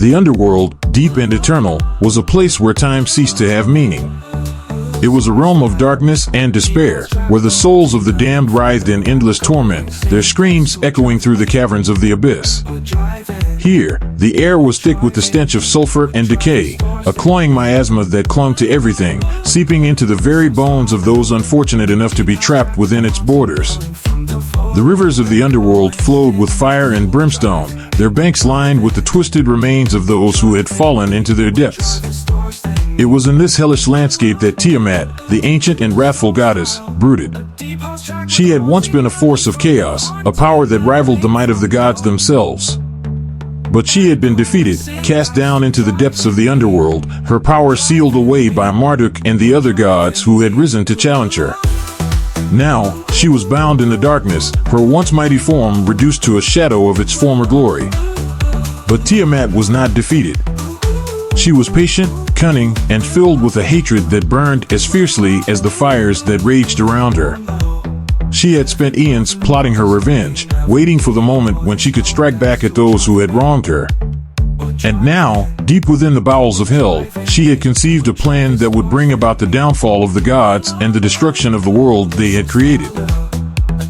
The underworld, deep and eternal, was a place where time ceased to have meaning. It was a realm of darkness and despair, where the souls of the damned writhed in endless torment, their screams echoing through the caverns of the abyss. Here, the air was thick with the stench of sulfur and decay, a cloying miasma that clung to everything, seeping into the very bones of those unfortunate enough to be trapped within its borders. The rivers of the underworld flowed with fire and brimstone, their banks lined with the twisted remains of those who had fallen into their depths. It was in this hellish landscape that Tiamat, the ancient and wrathful goddess, brooded. She had once been a force of chaos, a power that rivaled the might of the gods themselves. But she had been defeated, cast down into the depths of the underworld, her power sealed away by Marduk and the other gods who had risen to challenge her. Now, she was bound in the darkness, her once mighty form reduced to a shadow of its former glory. But Tiamat was not defeated. She was patient, cunning, and filled with a hatred that burned as fiercely as the fires that raged around her. She had spent eons plotting her revenge, waiting for the moment when she could strike back at those who had wronged her. And now, deep within the bowels of hell, she had conceived a plan that would bring about the downfall of the gods and the destruction of the world they had created.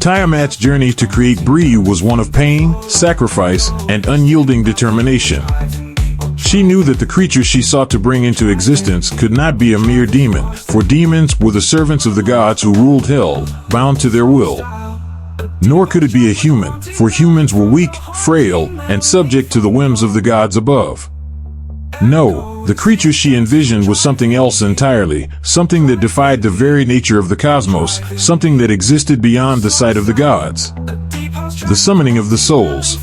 Tiamat's journey to create Bree was one of pain, sacrifice, and unyielding determination. She knew that the creature she sought to bring into existence could not be a mere demon, for demons were the servants of the gods who ruled hell, bound to their will. Nor could it be a human, for humans were weak, frail, and subject to the whims of the gods above. No, the creature she envisioned was something else entirely, something that defied the very nature of the cosmos, something that existed beyond the sight of the gods. The summoning of the souls.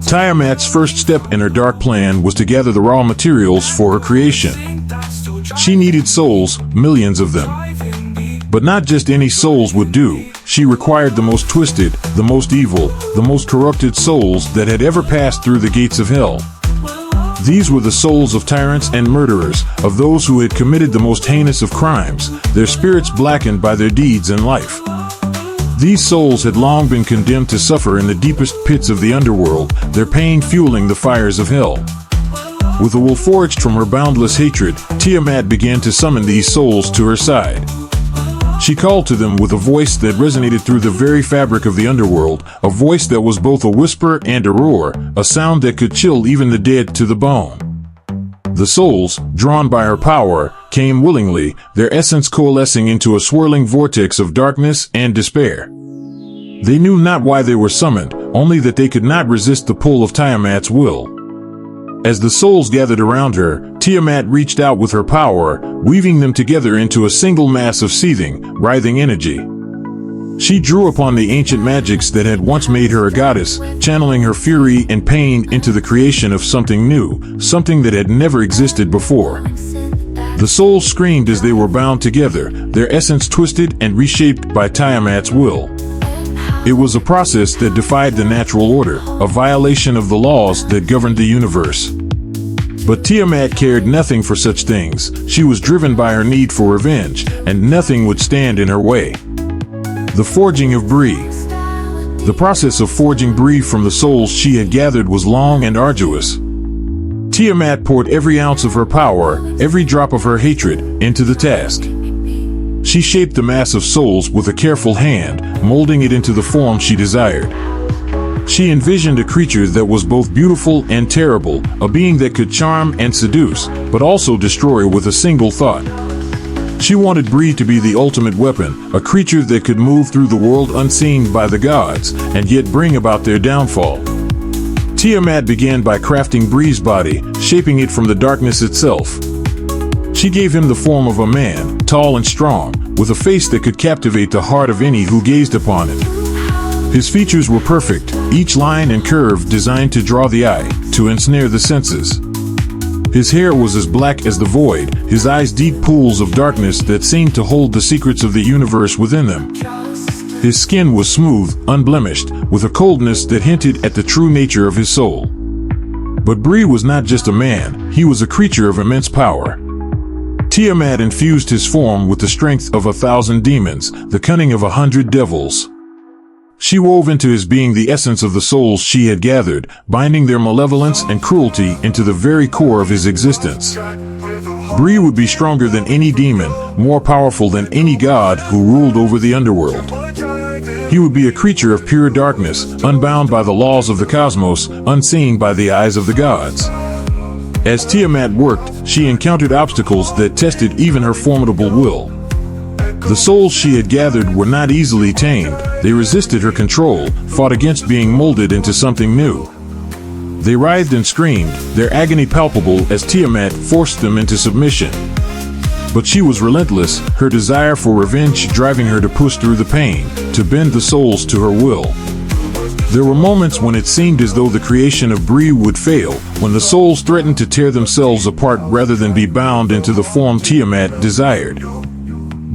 Tiamat's first step in her dark plan was to gather the raw materials for her creation. She needed souls, millions of them. But not just any souls would do. She required the most twisted, the most evil, the most corrupted souls that had ever passed through the gates of hell. These were the souls of tyrants and murderers, of those who had committed the most heinous of crimes, their spirits blackened by their deeds in life. These souls had long been condemned to suffer in the deepest pits of the underworld, their pain fueling the fires of hell. With a will forged from her boundless hatred, Tiamat began to summon these souls to her side. She called to them with a voice that resonated through the very fabric of the underworld, a voice that was both a whisper and a roar, a sound that could chill even the dead to the bone. The souls, drawn by her power, came willingly, their essence coalescing into a swirling vortex of darkness and despair. They knew not why they were summoned, only that they could not resist the pull of Tiamat's will. As the souls gathered around her, Tiamat reached out with her power, weaving them together into a single mass of seething, writhing energy. She drew upon the ancient magics that had once made her a goddess, channeling her fury and pain into the creation of something new, something that had never existed before. The souls screamed as they were bound together, their essence twisted and reshaped by Tiamat's will. It was a process that defied the natural order, a violation of the laws that governed the universe. But Tiamat cared nothing for such things. She was driven by her need for revenge, and nothing would stand in her way. The forging of Bree. The process of forging Bree from the souls she had gathered was long and arduous. Tiamat poured every ounce of her power, every drop of her hatred, into the task. She shaped the mass of souls with a careful hand, molding it into the form she desired. She envisioned a creature that was both beautiful and terrible, a being that could charm and seduce, but also destroy with a single thought. She wanted Bree to be the ultimate weapon, a creature that could move through the world unseen by the gods, and yet bring about their downfall. Tiamat began by crafting Bree's body, shaping it from the darkness itself. She gave him the form of a man, tall and strong, with a face that could captivate the heart of any who gazed upon it. His features were perfect, each line and curve designed to draw the eye, to ensnare the senses. His hair was as black as the void, his eyes deep pools of darkness that seemed to hold the secrets of the universe within them. His skin was smooth, unblemished, with a coldness that hinted at the true nature of his soul. But Bree was not just a man, he was a creature of immense power. Tiamat infused his form with the strength of 1,000 demons, the cunning of 100 devils. She wove into his being the essence of the souls she had gathered, binding their malevolence and cruelty into the very core of his existence. Bree would be stronger than any demon, more powerful than any god who ruled over the underworld. He would be a creature of pure darkness, unbound by the laws of the cosmos, unseen by the eyes of the gods. As Tiamat worked, she encountered obstacles that tested even her formidable will. The souls she had gathered were not easily tamed. They resisted her control, fought against being molded into something new. They writhed and screamed, their agony palpable as Tiamat forced them into submission. But she was relentless, her desire for revenge driving her to push through the pain, to bend the souls to her will. There were moments when it seemed as though the creation of Bree would fail, when the souls threatened to tear themselves apart rather than be bound into the form Tiamat desired.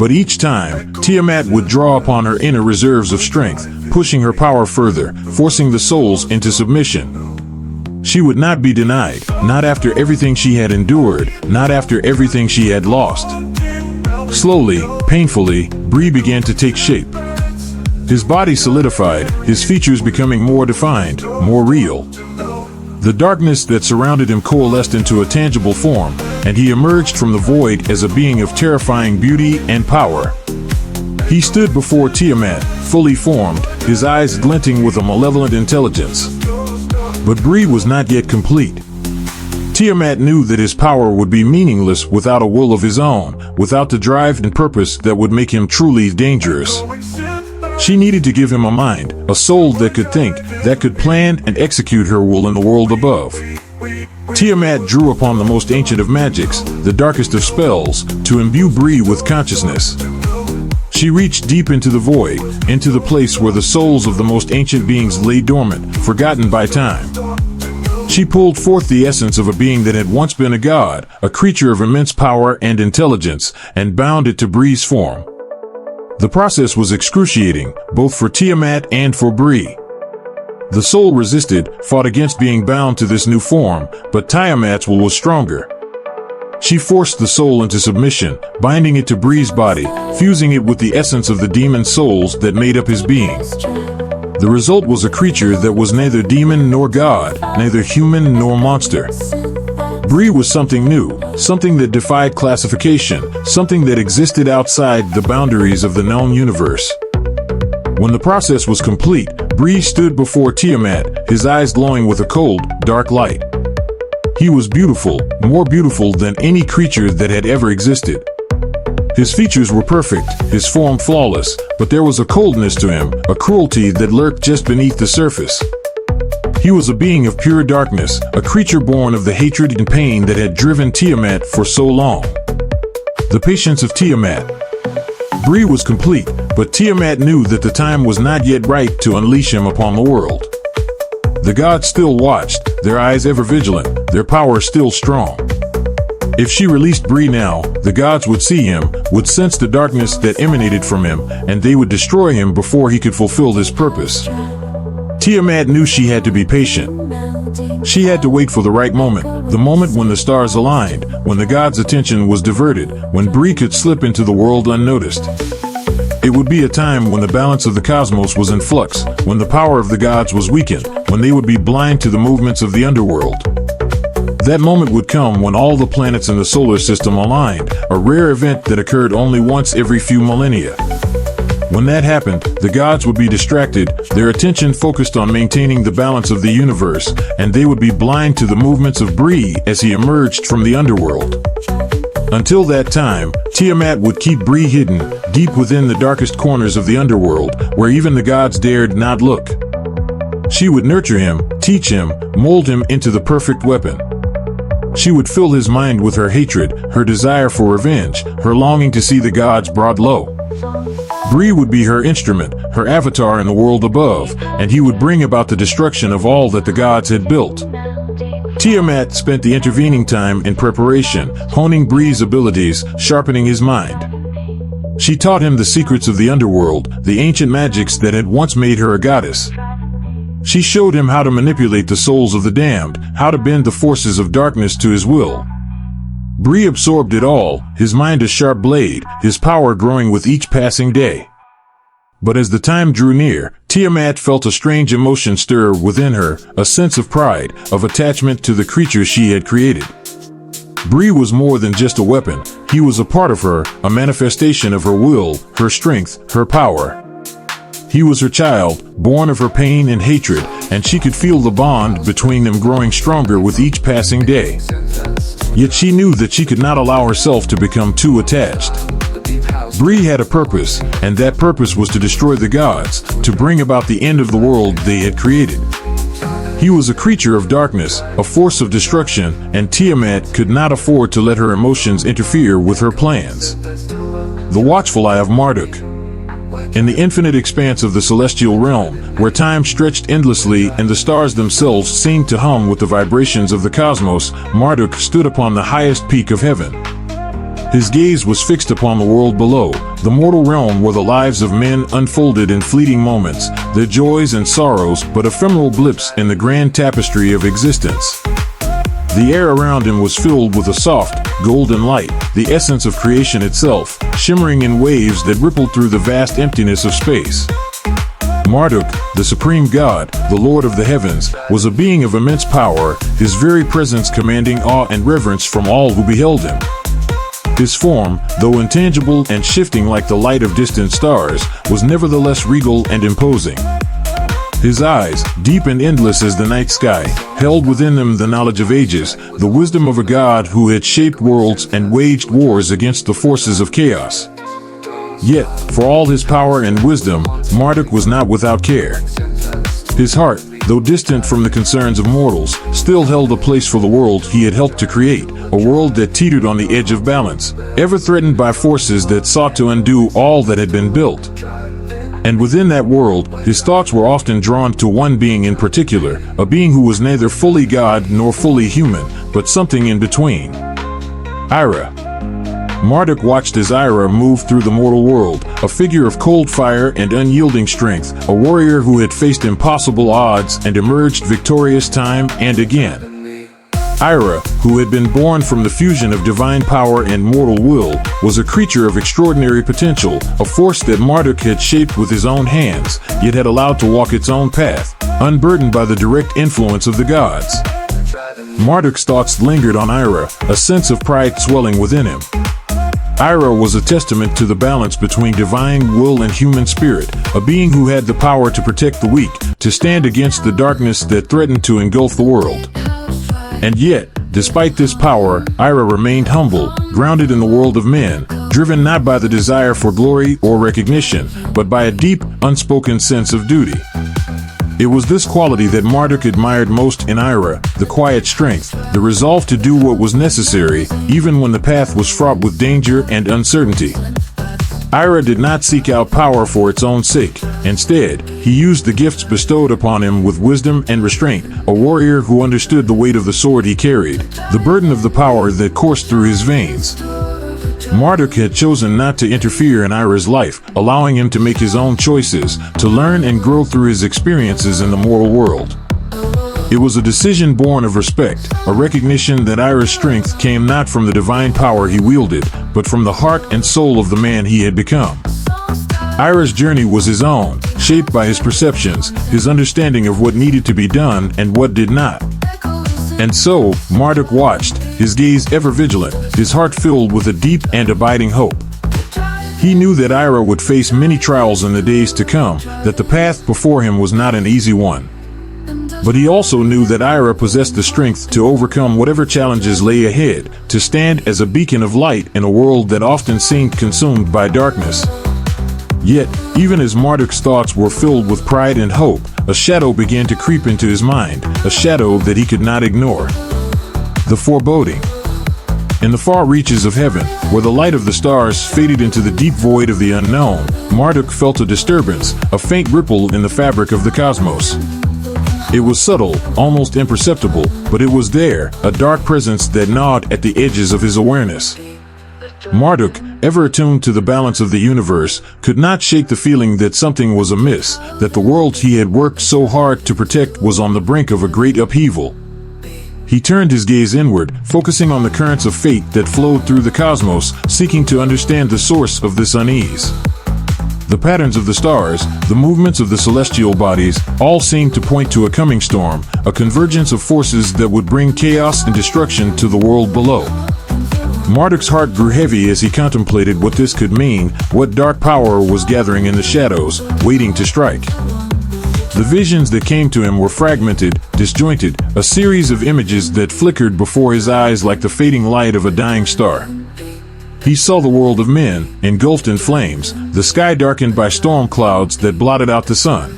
But each time, Tiamat would draw upon her inner reserves of strength, pushing her power further, forcing the souls into submission. She would not be denied, not after everything she had endured, not after everything she had lost. Slowly, painfully, Bree began to take shape. His body solidified, his features becoming more defined, more real. The darkness that surrounded him coalesced into a tangible form, and he emerged from the void as a being of terrifying beauty and power. He stood before Tiamat, fully formed, his eyes glinting with a malevolent intelligence. But Bree was not yet complete. Tiamat knew that his power would be meaningless without a will of his own, without the drive and purpose that would make him truly dangerous. She needed to give him a mind, a soul that could think, that could plan and execute her will in the world above. Tiamat drew upon the most ancient of magics, the darkest of spells, to imbue Bree with consciousness. She reached deep into the void, into the place where the souls of the most ancient beings lay dormant, forgotten by time. She pulled forth the essence of a being that had once been a god, a creature of immense power and intelligence, and bound it to Bree's form. The process was excruciating, both for Tiamat and for Bree. The soul resisted, fought against being bound to this new form, but Tiamat's will was stronger. She forced the soul into submission, binding it to Bree's body, fusing it with the essence of the demon souls that made up his being. The result was a creature that was neither demon nor god, neither human nor monster. Bree was something new, something that defied classification, something that existed outside the boundaries of the known universe. When the process was complete, Bree stood before Tiamat, his eyes glowing with a cold, dark light. He was beautiful, more beautiful than any creature that had ever existed. His features were perfect, his form flawless, but there was a coldness to him, a cruelty that lurked just beneath the surface. He was a being of pure darkness, a creature born of the hatred and pain that had driven Tiamat for so long. The patience of Tiamat. Bree was complete, but Tiamat knew that the time was not yet right to unleash him upon the world. The gods still watched, their eyes ever vigilant, their power still strong. If she released Bree now, the gods would see him, would sense the darkness that emanated from him, and they would destroy him before he could fulfill his purpose. Tiamat knew she had to be patient. She had to wait for the right moment, the moment when the stars aligned, when the gods' attention was diverted, when Bree could slip into the world unnoticed. It would be a time when the balance of the cosmos was in flux, when the power of the gods was weakened, when they would be blind to the movements of the underworld. That moment would come when all the planets in the solar system aligned, a rare event that occurred only once every few millennia. When that happened, the gods would be distracted, their attention focused on maintaining the balance of the universe, and they would be blind to the movements of Bree as he emerged from the underworld. Until that time, Tiamat would keep Bree hidden, deep within the darkest corners of the underworld, where even the gods dared not look. She would nurture him, teach him, mold him into the perfect weapon. She would fill his mind with her hatred, her desire for revenge, her longing to see the gods brought low. Bree would be her instrument, her avatar in the world above, and he would bring about the destruction of all that the gods had built. Tiamat spent the intervening time in preparation, honing Bree's abilities, sharpening his mind. She taught him the secrets of the underworld, the ancient magics that had once made her a goddess. She showed him how to manipulate the souls of the damned, how to bend the forces of darkness to his will. Bree absorbed it all, his mind a sharp blade, his power growing with each passing day. But as the time drew near, Tiamat felt a strange emotion stir within her, a sense of pride, of attachment to the creature she had created. Bree was more than just a weapon. He was a part of her, a manifestation of her will, her strength, her power. He was her child, born of her pain and hatred, and she could feel the bond between them growing stronger with each passing day. Yet she knew that she could not allow herself to become too attached. Bree had a purpose, and that purpose was to destroy the gods, to bring about the end of the world they had created. He was a creature of darkness, a force of destruction, and Tiamat could not afford to let her emotions interfere with her plans. The watchful eye of Marduk. In the infinite expanse of the celestial realm, where time stretched endlessly and the stars themselves seemed to hum with the vibrations of the cosmos, Marduk stood upon the highest peak of heaven. His gaze was fixed upon the world below, the mortal realm where the lives of men unfolded in fleeting moments, their joys and sorrows but ephemeral blips in the grand tapestry of existence. The air around him was filled with a soft, golden light, the essence of creation itself, shimmering in waves that rippled through the vast emptiness of space. Marduk, the supreme god, the lord of the heavens, was a being of immense power, his very presence commanding awe and reverence from all who beheld him. His form, though intangible and shifting like the light of distant stars, was nevertheless regal and imposing. His eyes, deep and endless as the night sky, held within them the knowledge of ages, the wisdom of a god who had shaped worlds and waged wars against the forces of chaos. Yet, for all his power and wisdom, Marduk was not without care. His heart, though distant from the concerns of mortals, still held a place for the world he had helped to create, a world that teetered on the edge of balance, ever threatened by forces that sought to undo all that had been built. And within that world, his thoughts were often drawn to one being in particular, a being who was neither fully God nor fully human, but something in between. Ira. Marduk watched as Ira moved through the mortal world, a figure of cold fire and unyielding strength, a warrior who had faced impossible odds and emerged victorious time and again. Ira, who had been born from the fusion of divine power and mortal will, was a creature of extraordinary potential, a force that Marduk had shaped with his own hands, yet had allowed to walk its own path, unburdened by the direct influence of the gods. Marduk's thoughts lingered on Ira, a sense of pride swelling within him. Ira was a testament to the balance between divine will and human spirit, a being who had the power to protect the weak, to stand against the darkness that threatened to engulf the world. And yet, despite this power, Ira remained humble, grounded in the world of men, driven not by the desire for glory or recognition, but by a deep, unspoken sense of duty. It was this quality that Marduk admired most in Ira, the quiet strength, the resolve to do what was necessary, even when the path was fraught with danger and uncertainty. Ira did not seek out power for its own sake. Instead, he used the gifts bestowed upon him with wisdom and restraint, a warrior who understood the weight of the sword he carried, the burden of the power that coursed through his veins. Marduk had chosen not to interfere in Ira's life, allowing him to make his own choices, to learn and grow through his experiences in the mortal world. It was a decision born of respect, a recognition that Ira's strength came not from the divine power he wielded, but from the heart and soul of the man he had become. Ira's journey was his own, shaped by his perceptions, his understanding of what needed to be done and what did not. And so, Marduk watched, his gaze ever vigilant, his heart filled with a deep and abiding hope. He knew that Ira would face many trials in the days to come, that the path before him was not an easy one. But he also knew that Ira possessed the strength to overcome whatever challenges lay ahead, to stand as a beacon of light in a world that often seemed consumed by darkness. Yet, even as Marduk's thoughts were filled with pride and hope, a shadow began to creep into his mind, a shadow that he could not ignore. The foreboding. In the far reaches of heaven, where the light of the stars faded into the deep void of the unknown, Marduk felt a disturbance, a faint ripple in the fabric of the cosmos. It was subtle, almost imperceptible, but it was there, a dark presence that gnawed at the edges of his awareness. Marduk, ever attuned to the balance of the universe, could not shake the feeling that something was amiss, that the world he had worked so hard to protect was on the brink of a great upheaval. He turned his gaze inward, focusing on the currents of fate that flowed through the cosmos, seeking to understand the source of this unease. The patterns of the stars, the movements of the celestial bodies, all seemed to point to a coming storm, a convergence of forces that would bring chaos and destruction to the world below. Marduk's heart grew heavy as he contemplated what this could mean, what dark power was gathering in the shadows, waiting to strike. The visions that came to him were fragmented, disjointed, a series of images that flickered before his eyes like the fading light of a dying star. He saw the world of men, engulfed in flames, the sky darkened by storm clouds that blotted out the sun.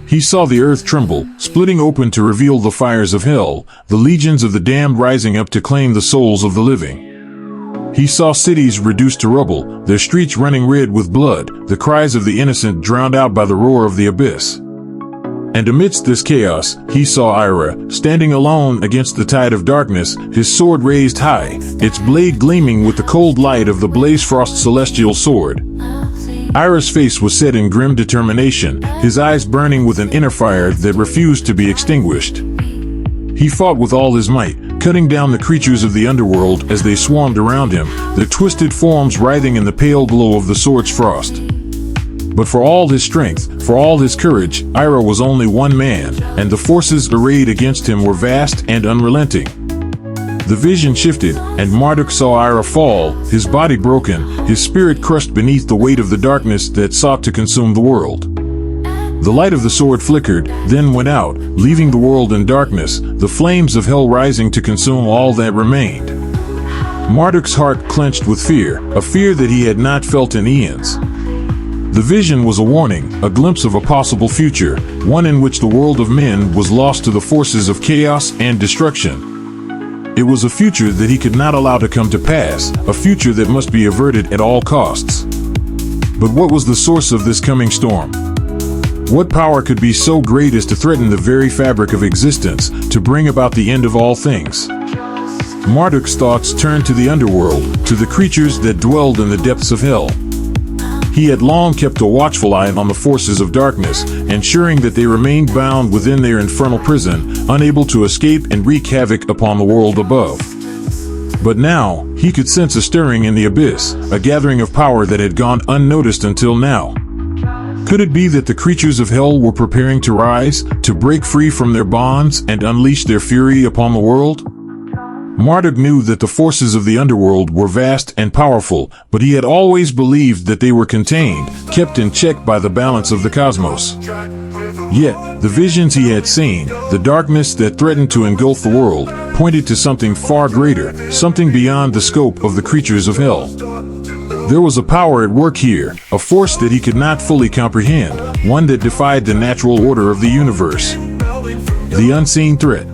He saw the earth tremble, splitting open to reveal the fires of hell, the legions of the damned rising up to claim the souls of the living. He saw cities reduced to rubble, their streets running red with blood, the cries of the innocent drowned out by the roar of the abyss. And amidst this chaos, he saw Ira, standing alone against the tide of darkness, his sword raised high, its blade gleaming with the cold light of the Blaze Frost celestial sword. Ira's face was set in grim determination, his eyes burning with an inner fire that refused to be extinguished. He fought with all his might, cutting down the creatures of the underworld as they swarmed around him, their twisted forms writhing in the pale glow of the sword's frost. But for all his strength, for all his courage, Ira was only one man, and the forces arrayed against him were vast and unrelenting. The vision shifted, and Marduk saw Ira fall, his body broken, his spirit crushed beneath the weight of the darkness that sought to consume the world. The light of the sword flickered, then went out, leaving the world in darkness, the flames of hell rising to consume all that remained. Marduk's heart clenched with fear, a fear that he had not felt in eons. The vision was a warning, a glimpse of a possible future, one in which the world of men was lost to the forces of chaos and destruction. It was a future that he could not allow to come to pass, a future that must be averted at all costs. But what was the source of this coming storm? What power could be so great as to threaten the very fabric of existence, to bring about the end of all things? Marduk's thoughts turned to the underworld, to the creatures that dwelled in the depths of hell. He had long kept a watchful eye on the forces of darkness, ensuring that they remained bound within their infernal prison, unable to escape and wreak havoc upon the world above. But now, he could sense a stirring in the abyss, a gathering of power that had gone unnoticed until now. Could it be that the creatures of hell were preparing to rise, to break free from their bonds and unleash their fury upon the world? Marduk knew that the forces of the underworld were vast and powerful, but he had always believed that they were contained, kept in check by the balance of the cosmos. Yet, the visions he had seen, the darkness that threatened to engulf the world, pointed to something far greater, something beyond the scope of the creatures of hell. There was a power at work here, a force that he could not fully comprehend, one that defied the natural order of the universe. The unseen threat.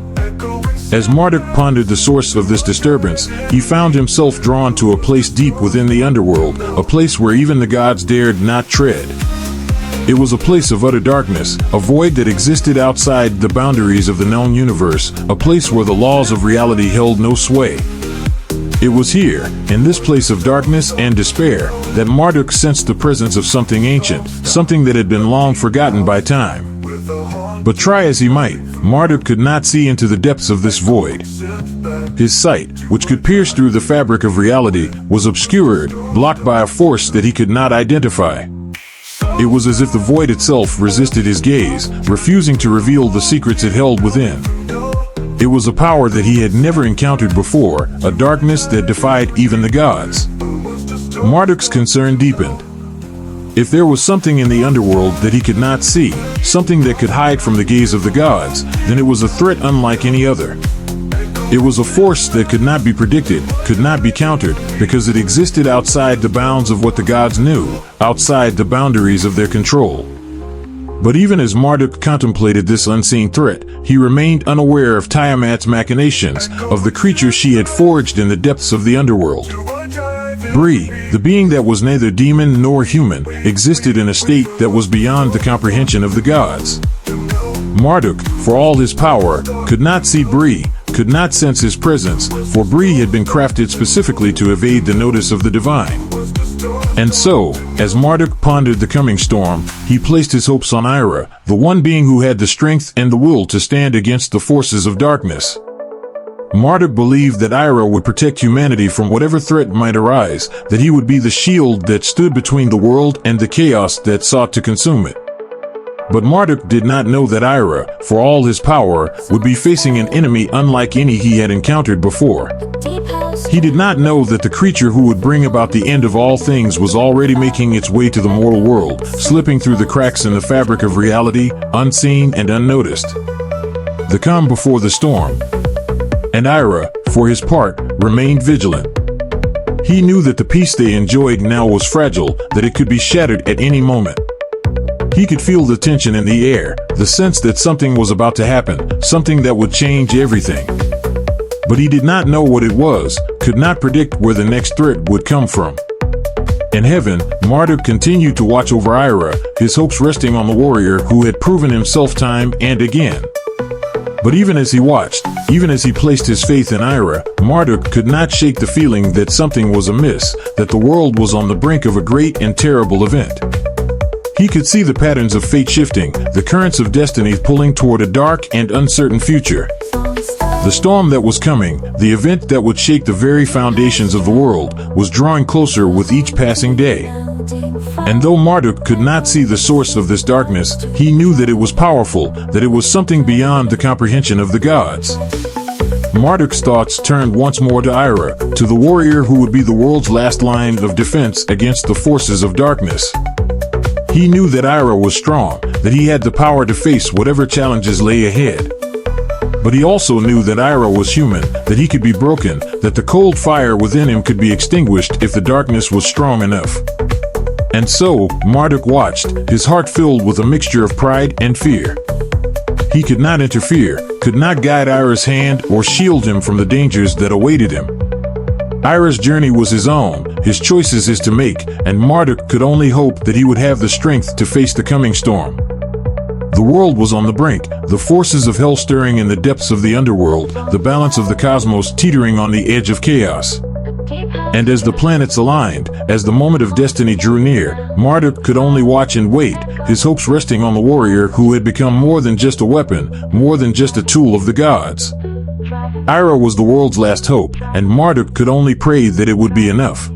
As Marduk pondered the source of this disturbance, he found himself drawn to a place deep within the underworld, a place where even the gods dared not tread. It was a place of utter darkness, a void that existed outside the boundaries of the known universe, a place where the laws of reality held no sway. It was here, in this place of darkness and despair, that Marduk sensed the presence of something ancient, something that had been long forgotten by time. But try as he might, Marduk could not see into the depths of this void. His sight, which could pierce through the fabric of reality, was obscured, blocked by a force that he could not identify. It was as if the void itself resisted his gaze, refusing to reveal the secrets it held within. It was a power that he had never encountered before, a darkness that defied even the gods. Marduk's concern deepened. If there was something in the underworld that he could not see, something that could hide from the gaze of the gods, then it was a threat unlike any other. It was a force that could not be predicted, could not be countered, because it existed outside the bounds of what the gods knew, outside the boundaries of their control. But even as Marduk contemplated this unseen threat, he remained unaware of Tiamat's machinations, of the creature she had forged in the depths of the underworld. Bree, the being that was neither demon nor human, existed in a state that was beyond the comprehension of the gods. Marduk, for all his power, could not see Bree, could not sense his presence, for Bree had been crafted specifically to evade the notice of the divine. And so, as Marduk pondered the coming storm, he placed his hopes on Ira, the one being who had the strength and the will to stand against the forces of darkness. Marduk believed that Ira would protect humanity from whatever threat might arise, that he would be the shield that stood between the world and the chaos that sought to consume it. But Marduk did not know that Ira, for all his power, would be facing an enemy unlike any he had encountered before. He did not know that the creature who would bring about the end of all things was already making its way to the mortal world, slipping through the cracks in the fabric of reality, unseen and unnoticed. The calm before the storm. And Ira, for his part, remained vigilant. He knew that the peace they enjoyed now was fragile, that it could be shattered at any moment. He could feel the tension in the air, the sense that something was about to happen, something that would change everything. But he did not know what it was, could not predict where the next threat would come from. In heaven, Marduk continued to watch over Ira, his hopes resting on the warrior who had proven himself time and again. But even as he watched, even as he placed his faith in Ira, Marduk could not shake the feeling that something was amiss, that the world was on the brink of a great and terrible event. He could see the patterns of fate shifting, the currents of destiny pulling toward a dark and uncertain future. The storm that was coming, the event that would shake the very foundations of the world, was drawing closer with each passing day. And though Marduk could not see the source of this darkness, he knew that it was powerful, that it was something beyond the comprehension of the gods. Marduk's thoughts turned once more to Ira, to the warrior who would be the world's last line of defense against the forces of darkness. He knew that Ira was strong, that he had the power to face whatever challenges lay ahead. But he also knew that Ira was human, that he could be broken, that the cold fire within him could be extinguished if the darkness was strong enough. And so, Marduk watched, his heart filled with a mixture of pride and fear. He could not interfere, could not guide Ira's hand or shield him from the dangers that awaited him. Ira's journey was his own, his choices his to make, and Marduk could only hope that he would have the strength to face the coming storm. The world was on the brink, the forces of hell stirring in the depths of the underworld, the balance of the cosmos teetering on the edge of chaos. And as the planets aligned, as the moment of destiny drew near, Marduk could only watch and wait, his hopes resting on the warrior who had become more than just a weapon, more than just a tool of the gods. Ira was the world's last hope, and Marduk could only pray that it would be enough.